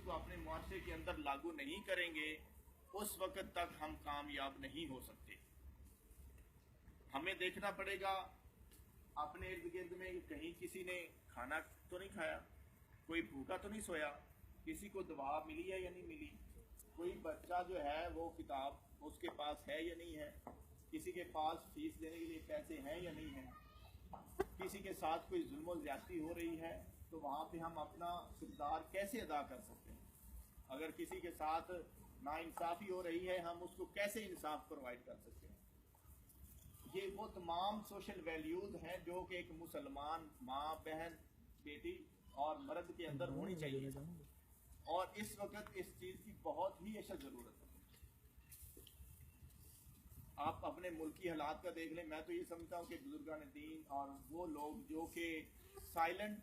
को अपने मुआशरे के अंदर लागू नहीं करेंगे उस वक्त तक हम कामयाब नहीं हो सकते। हमें देखना पड़ेगा अपने इर्द गिर्द में कहीं किसी ने खाना तो नहीं खाया, कोई भूखा तो नहीं सोया, किसी को दवा मिली है या नहीं मिली, कोई बच्चा जो है वो किताब उसके पास है या नहीं है, किसी के पास फीस देने के लिए पैसे हैं या नहीं है, किसी के साथ कोई जुल्म ज्यादती हो रही है तो वहाँ पे हम अपना किरदार कैसे अदा कर सकते हैं। अगर किसी के साथ नाइंसाफ़ी हो रही है हम उसको कैसे इंसाफ प्रोवाइड कर सकते हैं। ये वो तमाम सोशल वैल्यूज़ हैं जो कि एक मुसलमान माँ, बहन, बेटी और मर्द के अंदर होनी चाहिए, और इस वक्त इस चीज़ की बहुत ही अशद ज़रूरत है। आप अपने मुल्क की हालात का देख लें। मैं तो ये समझता हूँ कि बुजुर्गान दीन और वो लोग जो कि साइलेंट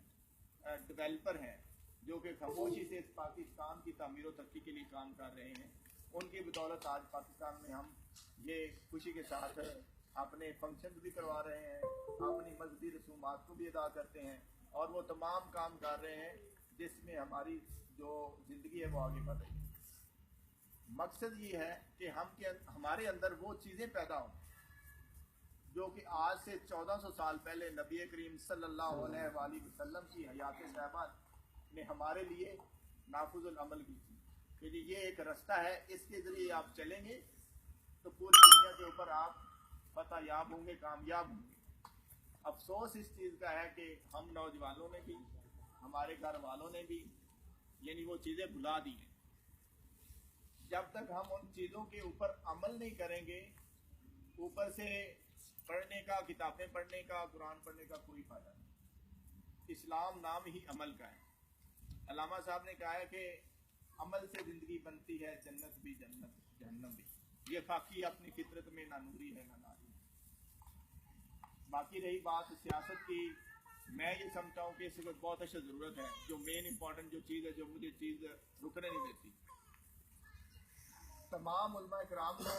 डेवलपर हैं, जो कि खामोशी से इस पाकिस्तान की तामीर और तरक्की के लिए काम कर रहे हैं, उनकी बदौलत आज पाकिस्तान में हम ये खुशी के साथ अपने फंक्शन भी करवा रहे हैं, अपनी मजहबी रसूमात को भी अदा करते हैं, और वो तमाम काम कर रहे हैं जिसमें हमारी जो ज़िंदगी है वो आगे बढ़ रही है। मकसद ये है कि हमारे अंदर वो चीज़ें पैदा हों जो कि आज से 1400 साल पहले नबी करीम सल्लल्लाहु अलैहि वसल्लम की हयात साहबा ने हमारे लिए नाफुजुल अमल की थी कि ये एक रास्ता है, इसके ज़रिए आप चलेंगे तो पूरी दुनिया के ऊपर आप फतहयाब होंगे, कामयाब होंगे। अफसोस इस चीज़ का है कि हम नौजवानों ने भी, हमारे घर वालों ने भी यानी वो चीज़ें भुला दी हैं। जब तक हम उन चीज़ों के ऊपर अमल नहीं करेंगे, ऊपर से पढ़ने का, किताबें पढ़ने का, कुरान पढ़ने का कोई फायदा नहीं। इस्लाम नाम ही अमल का है। अल्लामा साहब ने कहा है कि अमल से ज़िंदगी बनती है, जन्नत भी जन्नत, जहन्नम भी। ये फाकी अपनी फितरत में ना नूरी है ना नारी। बाकी रही बात सियासत की, मैं ये समझता हूँ कि इस वक्त बहुत अच्छी ज़रूरत है। जो मेन इंपॉर्टेंट जो चीज़ है, जो मुझे चीज़ रुकने नहीं देती, तमाम उलमा इकराम को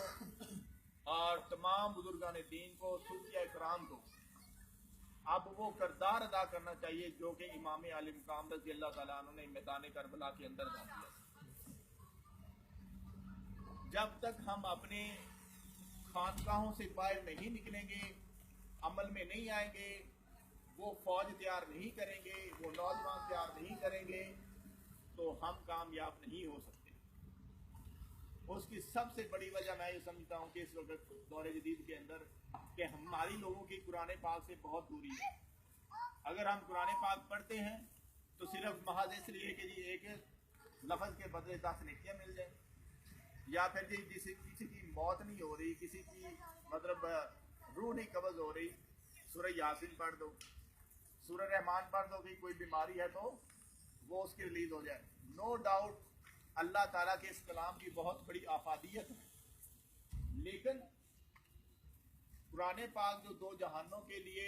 और तमाम बुजुर्गान दीन को, सूफिया इकराम को अब वो किरदार अदा करना चाहिए जो कि इमाम आली मुकाम रज़ी अल्लाह ताला अन्हु ने मैदान करबला के अंदर अदा किया। जब तक हम अपने खानकाहों से बाहर नहीं निकलेंगे, अमल में नहीं आएंगे, वो फौज तैयार नहीं करेंगे, वो नौजवान तैयार नहीं करेंगे, तो हम कामयाब नहीं हो सकते। उसकी सबसे बड़ी वजह मैं ये समझता हूँ कि इस वक्त दौरे जदीद के अंदर कि हमारी लोगों की कुरान पाक से बहुत दूरी है। अगर हम कुरान पाक पढ़ते हैं तो सिर्फ महज इसलिए कि जी एक लफ्ज़ के बदले 10 नेकियां मिल जाए, या फिर जी किसी की मौत नहीं हो रही, किसी की मतलब रूह नहीं कब्ज़ हो रही, सूरह यासीन पढ़ दो, सूरह रहमान पढ़ दो कि कोई बीमारी है तो वो उसकी रिलीज हो जाए। नो डाउट अल्लाह ताला के इस कलाम की बहुत बड़ी आफादियत है, लेकिन कुरान पाक जो दो जहानों के लिए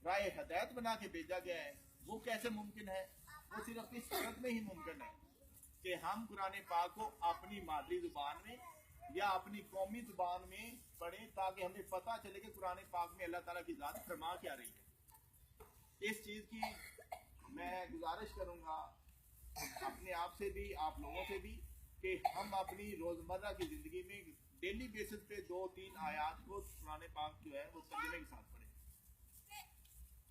राह हदायत बना के भेजा गया है, वो कैसे मुमकिन है? वो सिर्फ इस सूरत में ही मुमकिन है कि हम कुरान पाक को अपनी मादरी जुबान में या अपनी कौमी जुबान में पढ़ें, ताकि हमें पता चले कि कुरान पाक में अल्लाह ताला की ज़ात फरमा क्या रही है। इस चीज़ की मैं गुजारिश करूँगा अपने आप से भी, आप लोगों से भी, कि हम अपनी रोज़मर्रा की ज़िंदगी में डेली बेसिस पे 2-3 आयात को कुरान पाक जो है वो तर्जुमे के साथ पढ़ें।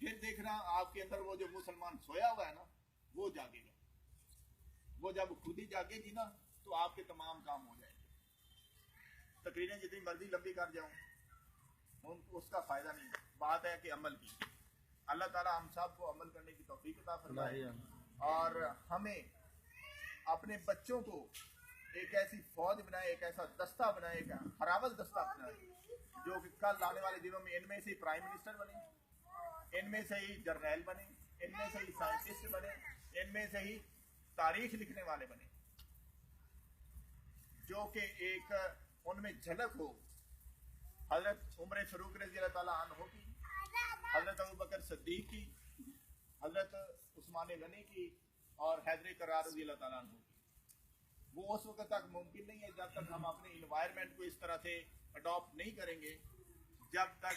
फिर देखना आपके अंदर वो जो मुसलमान सोया हुआ है ना, वो जागेगा। वो जब खुद ही जागेगी ना तो आपके तमाम काम हो जाएंगे। तकरीरें जितनी मर्जी लंबी कर जाऊं उसका फ़ायदा नहीं है। बात है कि अमल की। अल्लाह ताला हम सब को अमल करने की तौफीक अता फरमाए और हमें अपने बच्चों को एक ऐसी फौज बनाए, एक ऐसा दस्ता बनाए, एक हरावल दस्ता बनाए जो कि कल आने वाले दिनों में इनमें से ही प्राइम मिनिस्टर बने, इनमें से ही जर्नैल बने, इनमें से ही साइंटिस्ट बने, इनमें से ही तारीख लिखने वाले बने, जो कि एक उनमें झलक हो हजरत उमर फारूक रज़ी अल्लाह ताला अन्हु की, हजरत अबू बकर सिद्दीक की, हजरत उस्मान गनी की और हैदर करार रज़ी अल्लाह ताला अन्हु की। वो उस वक्त तक मुमकिन नहीं है जब तक हम अपने इन्वायरमेंट को इस तरह से अडॉप्ट नहीं करेंगे, जब तक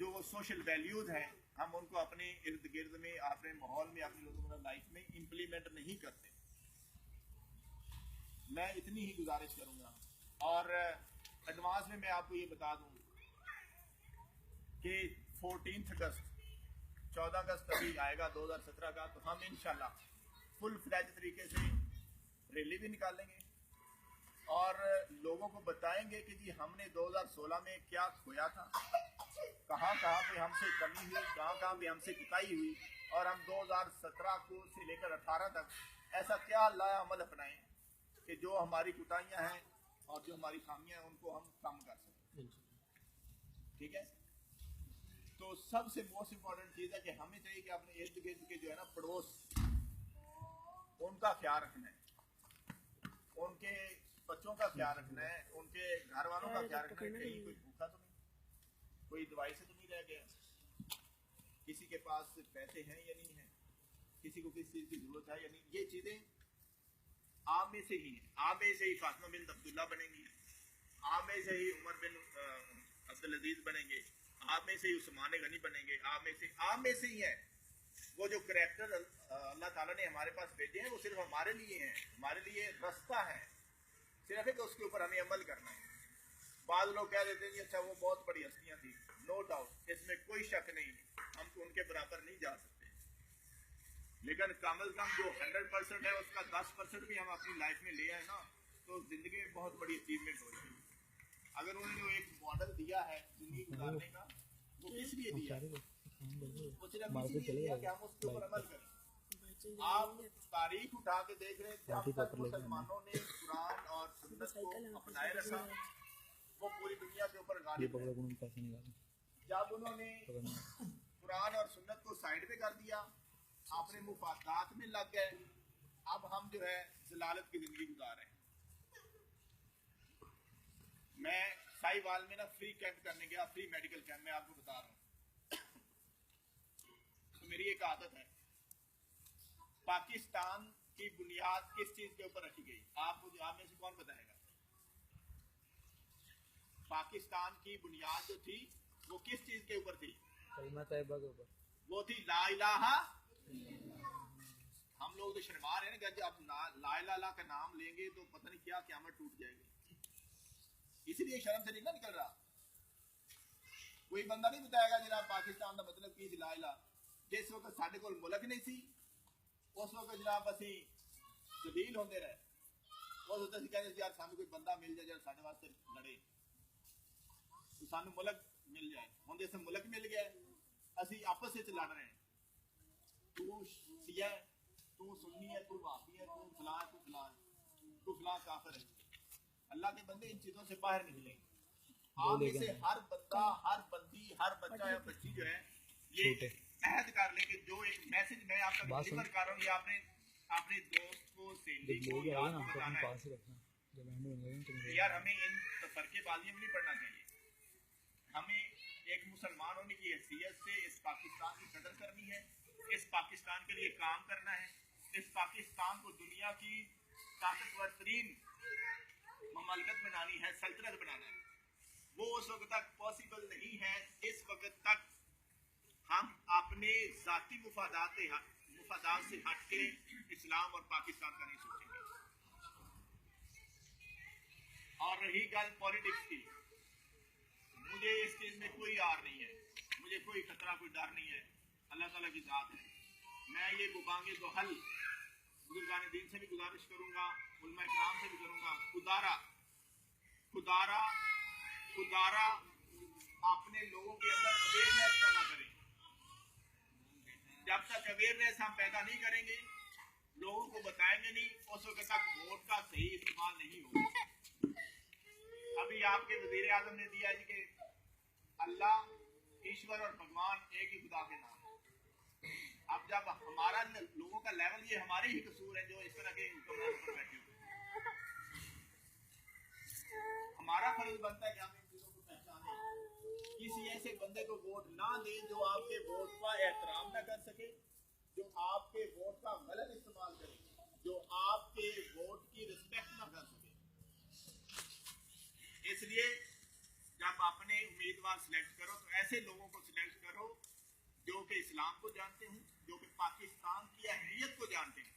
जो वो सोशल वैल्यूज़ हैं हम उनको अपने इर्द गिर्द में, अपने माहौल में, अपनी रोज़मर्रा लाइफ में इम्प्लीमेंट नहीं करते। मैं इतनी ही गुजारिश करूंगा। और एडवांस में मैं आपको ये बता दूं कि 14 अगस्त 14 अगस्त अभी आएगा 2017 का, तो हम इंशाल्लाह फुल फ्लैज तरीके से रैली भी निकालेंगे और लोगों को बताएंगे कि जी हमने 2016 में क्या खोया था, कहाँ कहाँ पे हमसे कमी हुई, कहाँ कहाँ पे हमसे कुताही हुई, और हम 2017 को से लेकर 18 तक ऐसा क्या लाया अमल अपनाएं कि जो हमारी कुताहियाँ हैं और जो हमारी खामियाँ हैं उनको हम कम कर सकें। ठीक है, तो सबसे मोस्ट इम्पोर्टेंट चीज़ है कि हमें चाहिए कि अपने इर्द गिर्द के जो है ना पड़ोस, उनका ख्याल रखना है, उनके बच्चों का ख्याल रखना है, उनके घर वालों का ख्याल रखना है। कहीं कोई भूखा तो नहीं, कोई दवाई से तो नहीं रह गया, किसी के पास पैसे हैं या नहीं है, किसी को किस चीज़ की जरूरत है या नहीं। ये चीज़ें आप में से ही हैं। आप में से ही फातिमा बिन अब्दुल्ला बनेंगी, आप में से ही उमर बिन अब्दुल अजीज बनेंगे, आप में से ही उस्मान गनी बनेंगे, आप में से ही है। वो जो करैक्टर अल्लाह ताला ने हमारे पास भेजे हैं वो सिर्फ हमारे लिए हैं, हमारे लिए रास्ता है, सिर्फ है कि उसके ऊपर हमें अमल करना है। बाद लोग कह देते हैं कि अच्छा वो बहुत बड़ी हस्तियां थी, नो डाउट, इसमें कोई शक नहीं, हम तो उनके बराबर नहीं जा सकते, लेकिन कम अज कम जो 100% है उसका 10% भी हम अपनी लाइफ में ले आए ना, तो जिंदगी में बहुत बड़ी अचीवमेंट हो जाएगी। अगर उन्होंने जो एक मॉडल दिया है जिंदगी गुजारने का, वो किस लिए दिया है? वो सिर्फ इसीलिए दिया कि हम उसके ऊपर अमल करें। आप तारीख उठा के देख रहे हैं, जब तक मुसलमानों ने कुरान और सुन्नत को अपनाए रखा वो पूरी दुनिया के ऊपर गालिब है। जब उन्होंने कुरान और सुन्नत को साइड पे कर दिया, अपने मुफादात में लग गए, अब हम जो है जलालत की जिंदगी गुजार रहे हैं। मैं साहिवाल में ना फ्री कैंप करने गया, फ्री मेडिकल कैंप में आपको बता रहा हूँ। तो मेरी एक आदत है, पाकिस्तान की बुनियाद किस चीज के ऊपर रखी गई? आप में से कौन बताएगा? पाकिस्तान की बुनियाद जो थी वो किस चीज के ऊपर थी? कलमा तैयबा के ऊपर। वो थी ला इलाहा। हम लोग तो शर्मा रहे हैं कि जब ला इलाहा का नाम लेंगे तो पता नहीं क्या क़यामत टूट जाएगी, इसलिए शर्म से नहीं ना निकल रहा। कोई बंदा नहीं बताएगा जनाब पाकिस्तान का मतलब की ला इलाहा। जिस वक्त साढ़े कोल मुल्क नहीं सी उस वक्त जनाब असी जलील होंदे रहे, उस वक्त कहते यार सानू कोई बंदा मिल जाए जो साडे वास्ते लड़े, तो सानू मुल्क मिल जाए। हुण जिस मुल्क मिल गया असी आपस में लड़ रहे हैं, तू शिया है, तू सुन्नी है, तू वहाबी है, तू फलां है, तू फलां काफिर है। अल्लाह के बंदे इन चीजों से बाहर निकलेंगे। आप में से हर बंदा, हर बंदी, हर बच्चा या बच्ची जो है ये अहद कर ले कि जो एक मैसेज मैं आपका डिलीवर कर रहा हूँ, ये आपने अपने दोस्त को, सहेली को याद बताना है। यार हमें इन तफरकेबाजियों में नहीं पढ़ना चाहिए, हमें एक मुसलमान होने की हैसियत से इस पाकिस्तान की कदर करनी है, इस पाकिस्तान के लिए काम करना है, इस पाकिस्तान को दुनिया की ताकतवर तरीन ममालिकत बनानी है, सल्तनत बनाना है। वो उस वक्त तक पॉसिबल नहीं है इस वक्त तक हम अपने जाती मुफादात से हट के इस्लाम और पाकिस्तान का नहीं सोचेंगे। और रही गल पॉलिटिक्स की, मुझे इस चीज में कोई आर नहीं है, मुझे कोई खतरा, कोई डर नहीं है। अल्लाह ताला की जात है। मैं ये गुबांगे तो हल बुजुर्गान दीन से भी गुजारिश करूंगा, उलमा इकराम से भी करूंगा, खुदारा अपने लोगों के अंदर अवेयरनेस पैदा करें। जब तक अवेयरनेस हम पैदा नहीं करेंगे, लोगों को बताएंगे नहीं, उस वक्त तक वोट का सही इस्तेमाल नहीं होगा। अभी आपके वजीर आजम ने दिया है कि अल्लाह, ईश्वर और भगवान एक ही खुदा के नाम है। अब जब हमारा लोगों का लेवल, ये हमारे ही कसूर है जो इस तरह के हुक्मरानों पर बैठे हुए। हमारा फर्ज बनता है कि हम इन चीजों को पहचाने, किसी ऐसे बंदे को वोट ना दें जो आपके वोट का एहतराम ना कर सके, जो आपके वोट का गलत इस्तेमाल करे, जो आपके वोट की रिस्पेक्ट ना कर सके। इसलिए जब अपने उम्मीदवार सिलेक्ट करो तो ऐसे लोगों को सिलेक्ट करो जो कि इस्लाम को जानते हैं, जो कि पाकिस्तान की अहमियत को जानते हैं,